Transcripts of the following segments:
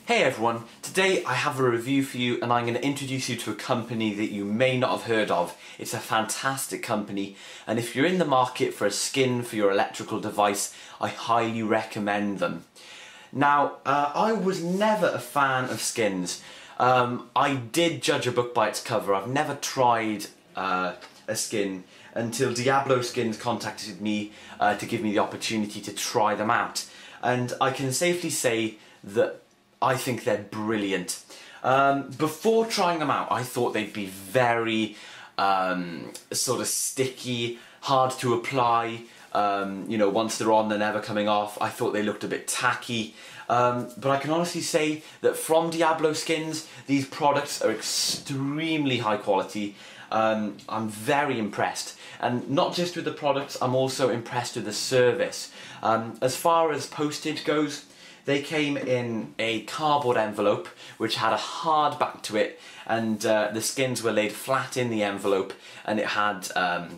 Hey everyone, today I have a review for you and I'm going to introduce you to a company that you may not have heard of. It's a fantastic company, and if you're in the market for a skin for your electrical device, I highly recommend them. Now, I was never a fan of skins. I did judge a book by its cover. I've never tried a skin until Diabloskinz contacted me to give me the opportunity to try them out. And I can safely say that I think they're brilliant. Before trying them out, I thought they'd be very sort of sticky, hard to apply. You know, once they're on, they're never coming off. I thought they looked a bit tacky. But I can honestly say that from Diabloskinz, these products are extremely high quality. I'm very impressed. And not just with the products, I'm also impressed with the service. As far as postage goes, they came in a cardboard envelope which had a hard back to it, and the skins were laid flat in the envelope, and it had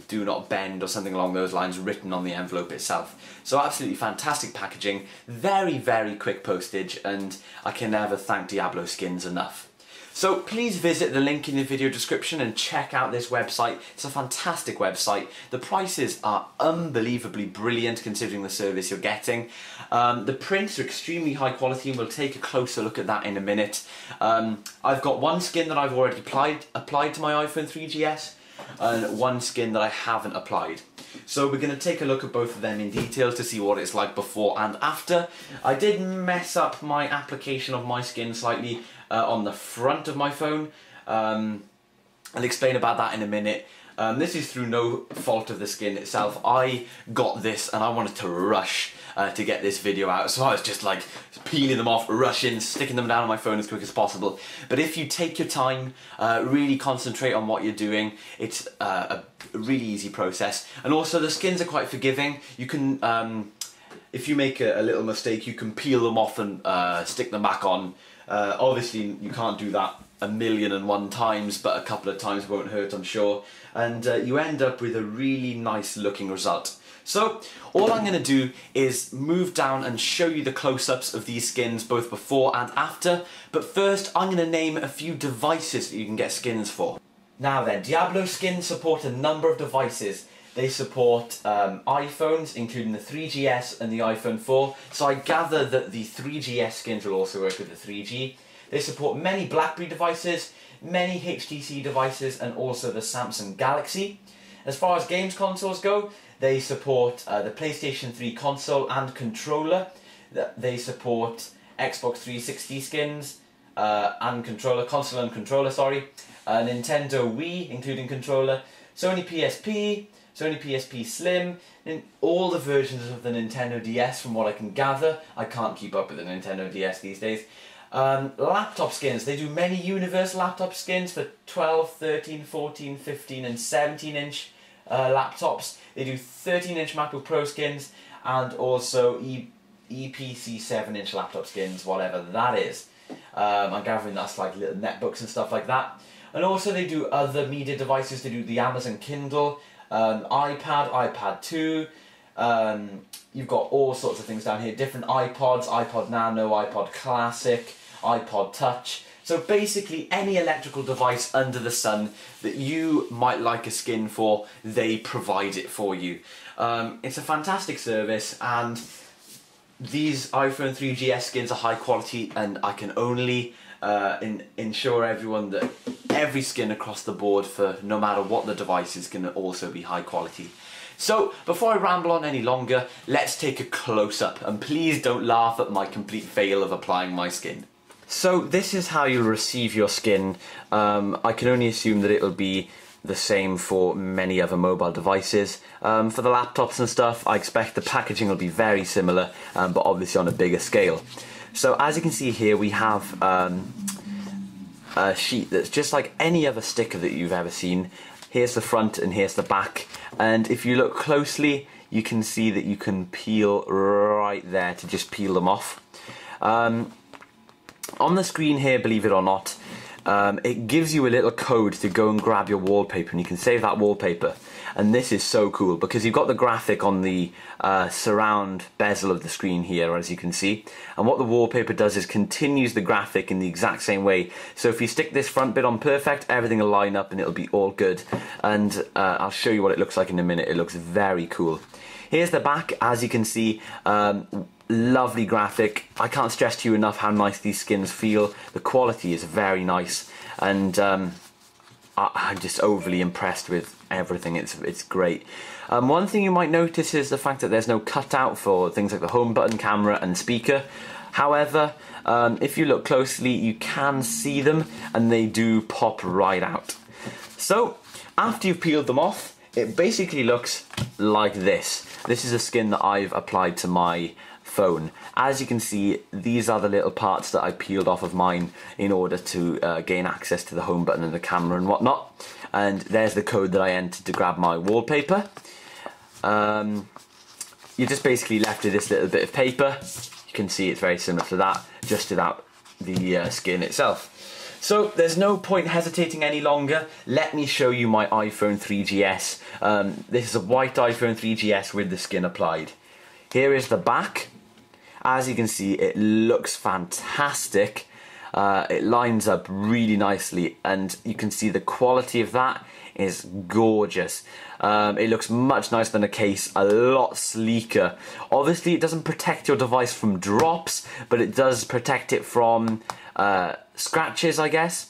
do not bend or something along those lines written on the envelope itself. So absolutely fantastic packaging, very quick postage, and I can never thank Diabloskins enough. So please visit the link in the video description and check out this website. It's a fantastic website. The prices are unbelievably brilliant considering the service you're getting. The prints are extremely high quality, and we'll take a closer look at that in a minute. I've got one skin that I've already applied to my iPhone 3GS and one skin that I haven't applied. So we're going to take a look at both of them in detail to see what it's like before and after. I did mess up my application of my skin slightly on the front of my phone. I'll explain about that in a minute. This is through no fault of the skin itself. I got this and I wanted to rush to get this video out, so I was just like peeling them off, rushing, sticking them down on my phone as quick as possible. But if you take your time, really concentrate on what you're doing, it's a really easy process. And also the skins are quite forgiving. You can, if you make a little mistake, you can peel them off and stick them back on. Obviously you can't do that 1,000,001 times, but a couple of times won't hurt, I'm sure. And you end up with a really nice looking result. So all I'm going to do is move down and show you the close-ups of these skins both before and after, but first I'm going to name a few devices that you can get skins for. Now then, Diabloskins support a number of devices. They support iPhones, including the 3GS and the iPhone 4, so I gather that the 3GS skins will also work with the 3G. They support many BlackBerry devices, many HTC devices, and also the Samsung Galaxy. As far as games consoles go, they support the PlayStation 3 console and controller. They support Xbox 360 skins and controller, console and controller, sorry. Nintendo Wii, including controller. Sony PSP, Sony PSP Slim, and all the versions of the Nintendo DS from what I can gather. I can't keep up with the Nintendo DS these days. Laptop skins, they do many universal laptop skins for 12, 13, 14, 15 and 17 inch laptops. They do 13 inch MacBook Pro skins and also EPC 7 inch laptop skins, whatever that is. I'm gathering that's like little netbooks and stuff like that. And also they do other media devices. They do the Amazon Kindle, iPad, iPad 2, you've got all sorts of things down here, different iPods, iPod Nano, iPod Classic, iPod Touch. So basically any electrical device under the sun that you might like a skin for, they provide it for you. It's a fantastic service, and these iPhone 3GS skins are high quality, and I can only ensure everyone that every skin across the board for no matter what the device is can also be high quality. So before I ramble on any longer, let's take a close-up, and please don't laugh at my complete fail of applying my skin. So this is how you'll receive your skin. I can only assume that it'll be the same for many other mobile devices. For the laptops and stuff, I expect the packaging will be very similar, but obviously on a bigger scale. So as you can see here, we have a sheet that's just like any other sticker that you've ever seen. Here's the front and here's the back, and if you look closely you can see that you can peel right there to just peel them off. On the screen here, believe it or not, it gives you a little code to go and grab your wallpaper, and you can save that wallpaper. and this is so cool because you've got the graphic on the surround bezel of the screen here, as you can see, and what the wallpaper does is continues the graphic in the exact same way. So if you stick this front bit on perfect, everything will line up and it'll be all good. And I'll show you what it looks like in a minute. It looks very cool. Here's the back, as you can see. Lovely graphic. I can't stress to you enough how nice these skins feel. The quality is very nice, and I'm just overly impressed with everything. It's great. One thing you might notice is the fact that there's no cutout for things like the home button, camera and speaker. However, if you look closely, you can see them and they do pop right out. So after you've peeled them off, it basically looks like this. This is a skin that I've applied to my phone. As you can see, these are the little parts that I peeled off of mine in order to gain access to the home button and the camera and whatnot. And there's the code that I entered to grab my wallpaper. You're just basically left with this little bit of paper. You can see it's very similar to that, just without the skin itself. So there's no point hesitating any longer. Let me show you my iPhone 3GS. This is a white iPhone 3GS with the skin applied. Here is the back. As you can see, it looks fantastic. It lines up really nicely, and you can see the quality of that is gorgeous. It looks much nicer than a case, a lot sleeker. Obviously, it doesn't protect your device from drops, but it does protect it from scratches, I guess.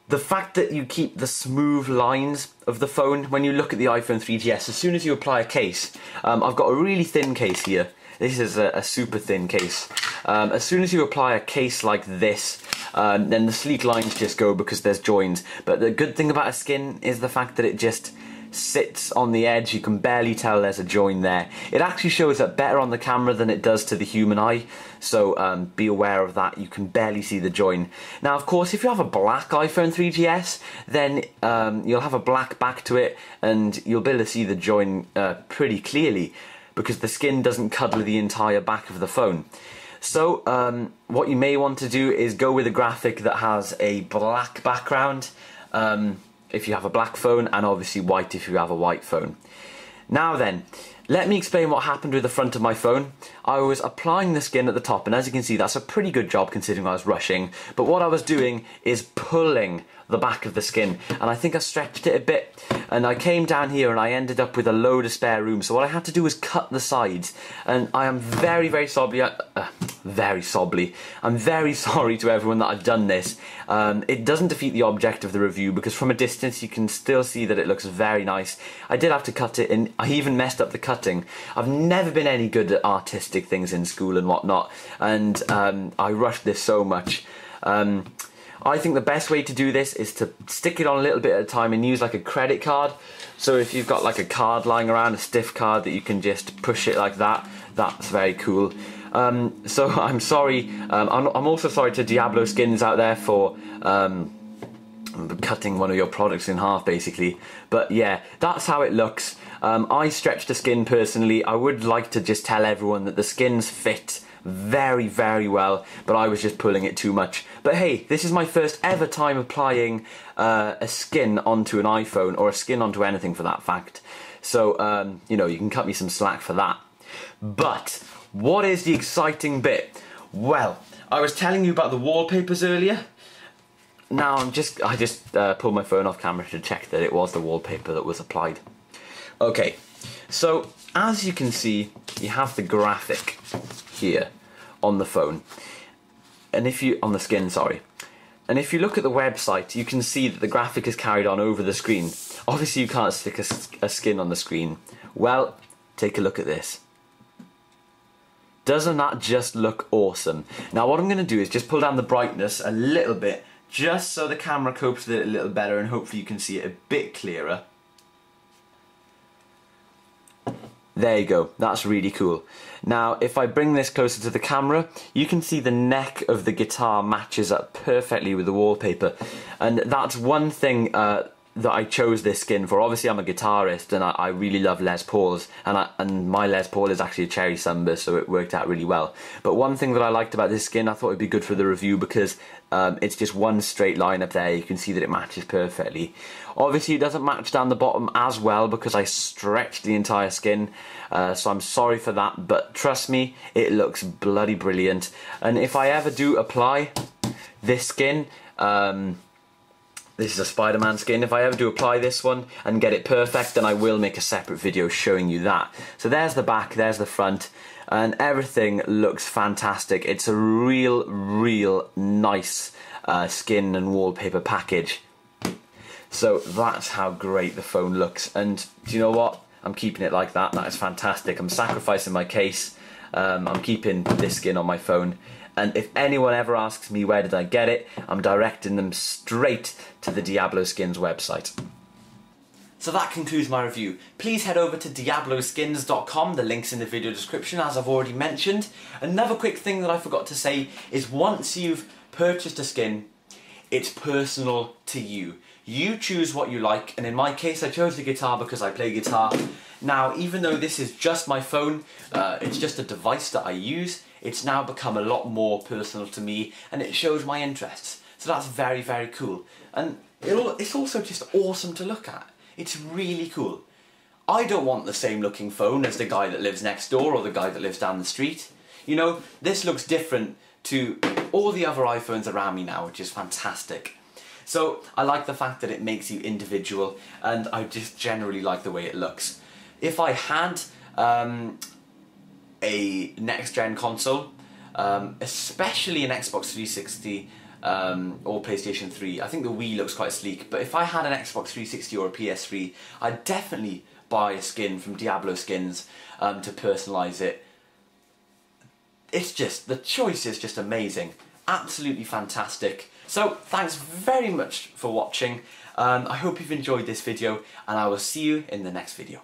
The fact that you keep the smooth lines of the phone when you look at the iPhone 3GS, as soon as you apply a case, I've got a really thin case here. This is a super thin case. As soon as you apply a case like this, then the sleek lines just go because there's joins. But the good thing about a skin is the fact that it just sits on the edge. You can barely tell there's a join there. It actually shows up better on the camera than it does to the human eye, so be aware of that. You can barely see the join. Now, of course, if you have a black iPhone 3GS, then you'll have a black back to it and you'll be able to see the join pretty clearly because the skin doesn't cover the entire back of the phone. So what you may want to do is go with a graphic that has a black background if you have a black phone, and obviously white if you have a white phone. Now then, let me explain what happened with the front of my phone. I was applying the skin at the top, and as you can see, that's a pretty good job considering I was rushing. But what I was doing is pulling the back of the skin, and I think I stretched it a bit, and I came down here and I ended up with a load of spare room. So what I had to do was cut the sides, and I am very sorry to everyone that I've done this. It doesn't defeat the object of the review because from a distance you can still see that it looks very nice. I did have to cut it, and I even messed up the cutting. I've never been any good at artistic things in school and whatnot, and I rushed this so much. I think the best way to do this is to stick it on a little bit at a time and use like a credit card. So if you've got like a card lying around, a stiff card that you can just push it like that, that's very cool. So I'm sorry, I'm also sorry to Diabloskins out there for cutting one of your products in half basically. But yeah, that's how it looks. I stretched the skin personally. I would like to just tell everyone that the skins fit very well, but I was just pulling it too much. But hey, this is my first ever time applying a skin onto an iPhone, or a skin onto anything for that fact. So you know, you can cut me some slack for that. But what is the exciting bit? Well, I was telling you about the wallpapers earlier. Now I just pulled my phone off camera to check that it was the wallpaper that was applied. Okay, so as you can see, you have the graphic here on the phone, and if you on the skin, sorry. And if you look at the website, you can see that the graphic is carried on over the screen. Obviously, you can't stick a skin on the screen. Well, take a look at this. Doesn't that just look awesome? Now, what I'm going to do is just pull down the brightness a little bit, just so the camera copes with it a little better, and hopefully you can see it a bit clearer. There you go, that's really cool. Now, if I bring this closer to the camera, you can see the neck of the guitar matches up perfectly with the wallpaper. And that's one thing that I chose this skin for. Obviously I'm a guitarist and I really love Les Pauls, and my Les Paul is actually a cherry sunburst, so it worked out really well. But one thing that I liked about this skin, I thought it'd be good for the review because it's just one straight line up there. You can see that it matches perfectly. Obviously it doesn't match down the bottom as well because I stretched the entire skin, so I'm sorry for that, but trust me, it looks bloody brilliant. And if I ever do apply this skin, this is a Spider-Man skin, if I ever do apply this one and get it perfect, then I will make a separate video showing you that. So there's the back, there's the front, and everything looks fantastic. It's a real nice skin and wallpaper package. So that's how great the phone looks, and do you know what? I'm keeping it like that. That is fantastic. I'm sacrificing my case. I'm keeping this skin on my phone. And if anyone ever asks me where did I get it, I'm directing them straight to the Diabloskinz website. So that concludes my review. Please head over to Diabloskinz.com, the link's in the video description as I've already mentioned. Another quick thing that I forgot to say is once you've purchased a skin, it's personal to you. You choose what you like, and in my case I chose the guitar because I play guitar. Now, even though this is just my phone, it's just a device that I use, it's now become a lot more personal to me and it shows my interests. So that's very cool. And it's also just awesome to look at. It's really cool. I don't want the same looking phone as the guy that lives next door or the guy that lives down the street. You know, this looks different to all the other iPhones around me now, which is fantastic. So I like the fact that it makes you individual, and I just generally like the way it looks. If I had a next-gen console, especially an Xbox 360 or PlayStation 3, I think the Wii looks quite sleek, but if I had an Xbox 360 or a PS3, I'd definitely buy a skin from Diabloskins to personalise it. It's just, the choice is just amazing. Absolutely fantastic. So thanks very much for watching. I hope you've enjoyed this video, and I will see you in the next video.